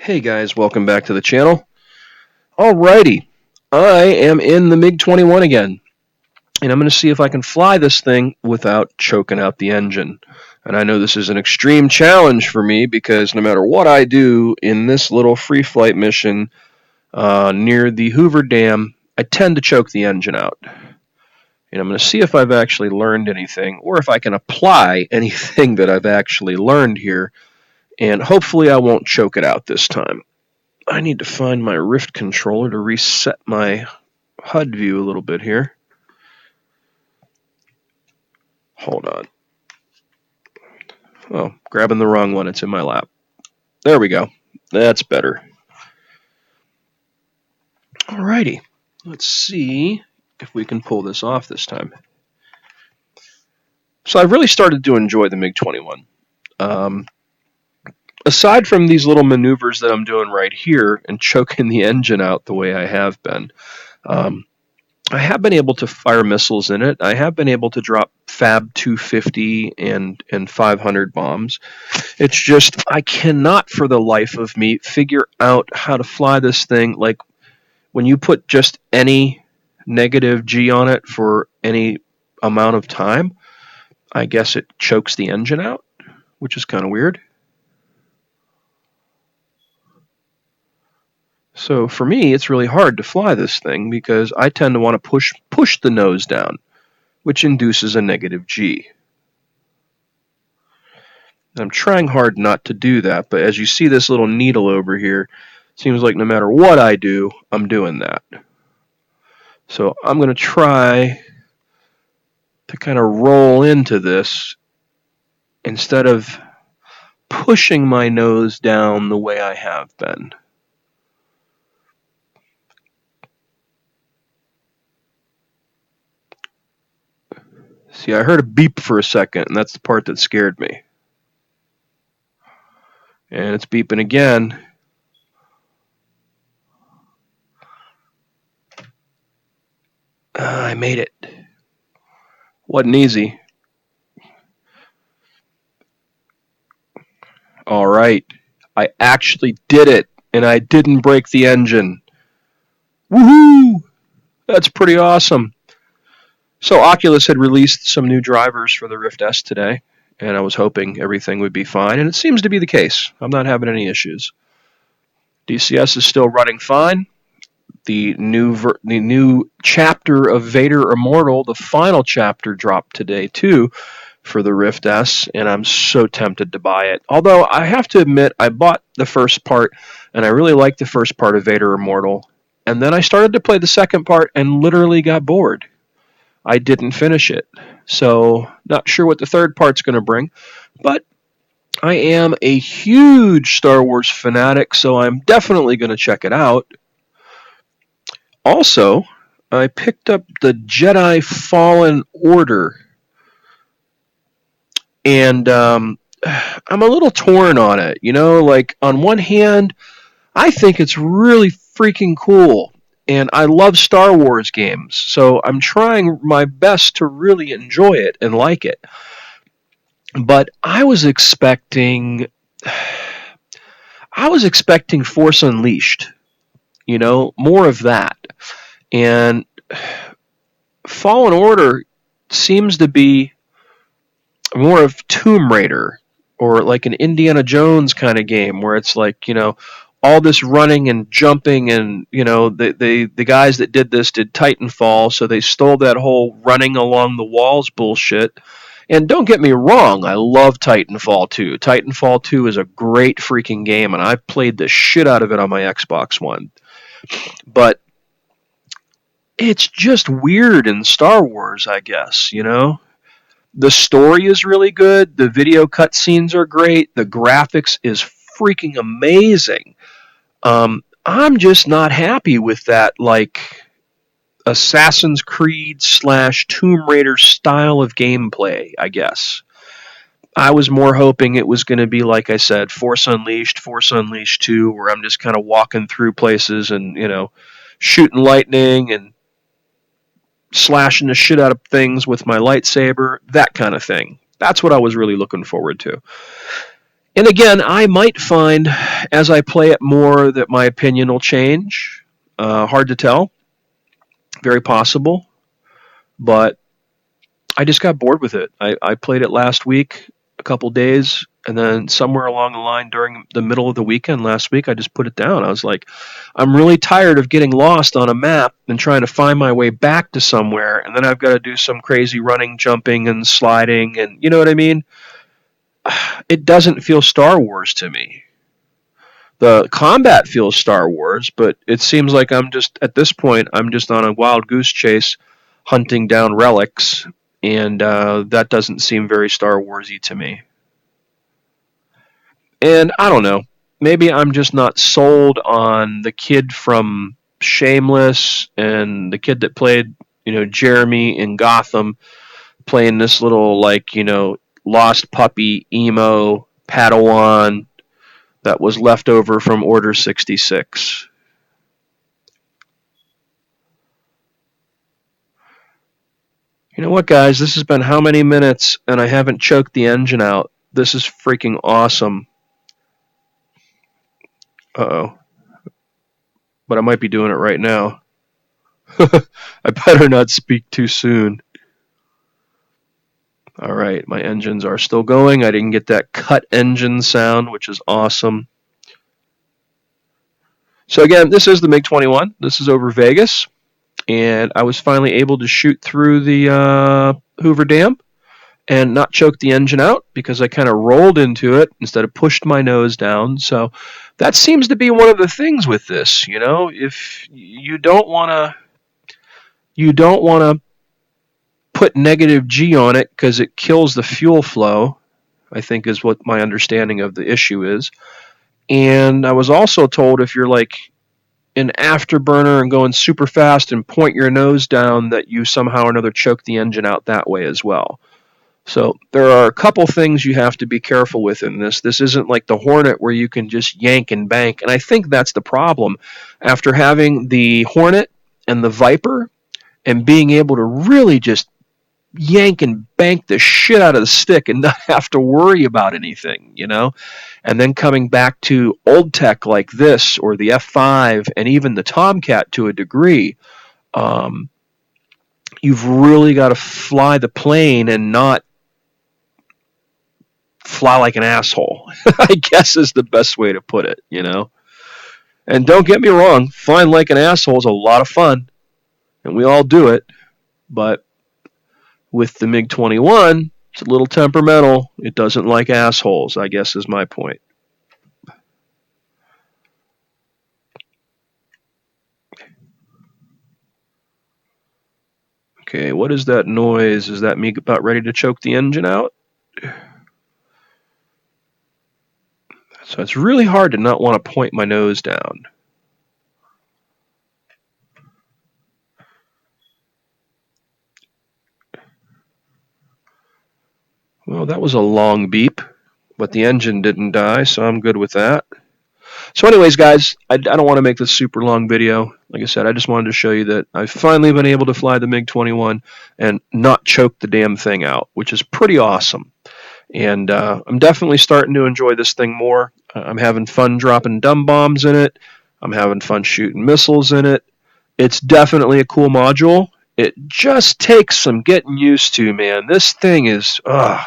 Hey guys, welcome back to the channel. Alrighty, I am in the MiG-21 again, and I'm going to see if I can fly this thing without choking out the engine. And I know this is an extreme challenge for me because no matter what I do in this little free flight mission near the Hoover Dam, I tend to choke the engine out. And I'm going to see if I've actually learned anything, or if I can apply anything that I've actually learned here, and hopefully I won't choke it out this time. I need to find my Rift controller to reset my HUD view a little bit here. Hold on. Oh, grabbing the wrong one. It's in my lap. There we go. That's better. Alrighty. Let's see if we can pull this off this time. So I've really started to enjoy the MiG-21. Aside from these little maneuvers that I'm doing right here and choking the engine out the way I have been, I have been able to fire missiles in it. I have been able to drop Fab 250 and 500 bombs. It's just I cannot for the life of me figure out how to fly this thing. Like when you put just any negative G on it for any amount of time, I guess it chokes the engine out, which is kind of weird. So for me, it's really hard to fly this thing because I tend to want to push the nose down, which induces a negative G. And I'm trying hard not to do that, but as you see this little needle over here, it seems like no matter what I do, I'm doing that. So I'm going to try to kind of roll into this instead of pushing my nose down the way I have been. See, I heard a beep for a second, and that's the part that scared me. And it's beeping again. I made it. Wasn't easy. All right. I actually did it, and I didn't break the engine. Woohoo! That's pretty awesome. So Oculus had released some new drivers for the Rift S today, and I was hoping everything would be fine, and it seems to be the case. I'm not having any issues. DCS is still running fine. The new chapter of Vader Immortal, the final chapter, dropped today too for the Rift S, and I'm so tempted to buy it. Although I have to admit, I bought the first part, and I really liked the first part of Vader Immortal, and then I started to play the second part and literally got bored. I didn't finish it, so not sure what the third part's going to bring, but I am a huge Star Wars fanatic, so I'm definitely going to check it out. Also, I picked up the Jedi Fallen Order, and I'm a little torn on it. You know, like on one hand, I think it's really freaking cool, and I love Star Wars games, so I'm trying my best to really enjoy it and like it. But I was expecting Force Unleashed, you know, more of that. And Fallen Order seems to be more of Tomb Raider or like an Indiana Jones kind of game where it's like, you know, all this running and jumping, and you know the guys that did this did Titanfall, so they stole that whole running along the walls bullshit. And don't get me wrong, I love Titanfall 2. Titanfall 2 is a great freaking game, and I've played the shit out of it on my Xbox One. But it's just weird in Star Wars, I guess, you know? The story is really good, the video cutscenes are great, the graphics is freaking amazing. I'm just not happy with that, like, Assassin's Creed / Tomb Raider style of gameplay, I guess. I was more hoping it was going to be, like I said, Force Unleashed 2, where I'm just kind of walking through places and, you know, shooting lightning and slashing the shit out of things with my lightsaber, that kind of thing. That's what I was really looking forward to. And again, I might find as I play it more that my opinion will change. Hard to tell. Very possible. But I just got bored with it. I played it last week, a couple days, and then somewhere along the line during the middle of the weekend last week, I just put it down. I was like, I'm really tired of getting lost on a map and trying to find my way back to somewhere, and then I've got to do some crazy running, jumping, and sliding, and you know what I mean? It doesn't feel Star Wars to me. The combat feels Star Wars, but it seems like I'm just, at this point, I'm just on a wild goose chase hunting down relics, and that doesn't seem very Star Warsy to me. And I don't know, maybe I'm just not sold on the kid from Shameless and the kid that played, Jeremy in Gotham, playing this little, like, lost puppy, emo, Padawan that was left over from Order 66. You know what, guys? This has been how many minutes, and I haven't choked the engine out. This is freaking awesome. Uh-oh. But I might be doing it right now. I better not speak too soon. All right, my engines are still going. I didn't get that cut engine sound, which is awesome. So again, this is the MiG-21. This is over Vegas. And I was finally able to shoot through the Hoover Dam and not choke the engine out because I kind of rolled into it instead of pushed my nose down. So that seems to be one of the things with this. If you don't want to put negative G on it because it kills the fuel flow, I think is what my understanding of the issue is. And I was also told if you're like an afterburner and going super fast and point your nose down, that you somehow or another choke the engine out that way as well. So there are a couple things you have to be careful with in this. This isn't like the Hornet where you can just yank and bank, and I think that's the problem. After having the Hornet and the Viper and being able to really just yank and bank the shit out of the stick and not have to worry about anything, and then coming back to old tech like this or the F5 and even the Tomcat to a degree, you've really got to fly the plane and not fly like an asshole, I guess is the best way to put it, And don't get me wrong, flying like an asshole is a lot of fun, and we all do it, but with the MiG-21, it's a little temperamental. It doesn't like assholes, I guess is my point. Okay, what is that noise? Is that me about ready to choke the engine out? So it's really hard to not want to point my nose down. Well, that was a long beep, but the engine didn't die, so I'm good with that. So anyways, guys, I don't want to make this super long video. Like I said, I just wanted to show you that I've finally been able to fly the MiG-21 and not choke the damn thing out, which is pretty awesome. And I'm definitely starting to enjoy this thing more. I'm having fun dropping dumb bombs in it. I'm having fun shooting missiles in it. It's definitely a cool module. It just takes some getting used to, man. This thing is, I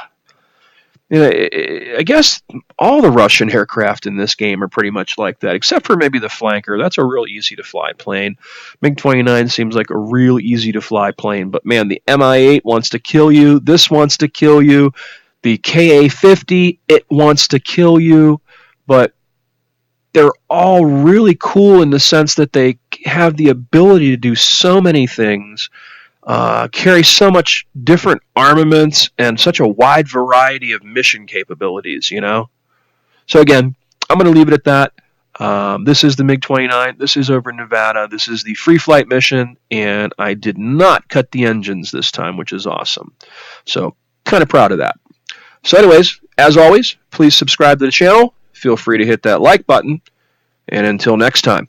guess all the Russian aircraft in this game are pretty much like that, except for maybe the Flanker. That's a real easy-to-fly plane. MiG-29 seems like a real easy-to-fly plane, but man, the Mi-8 wants to kill you. This wants to kill you. The Ka-50, it wants to kill you, but they're all really cool in the sense that they have the ability to do so many things, carry so much different armaments and such a wide variety of mission capabilities, So again, I'm going to leave it at that. This is the MiG-29. This is over Nevada. This is the free flight mission, and I did not cut the engines this time, which is awesome. So kind of proud of that. So anyways, as always, please subscribe to the channel. Feel free to hit that like button. And until next time.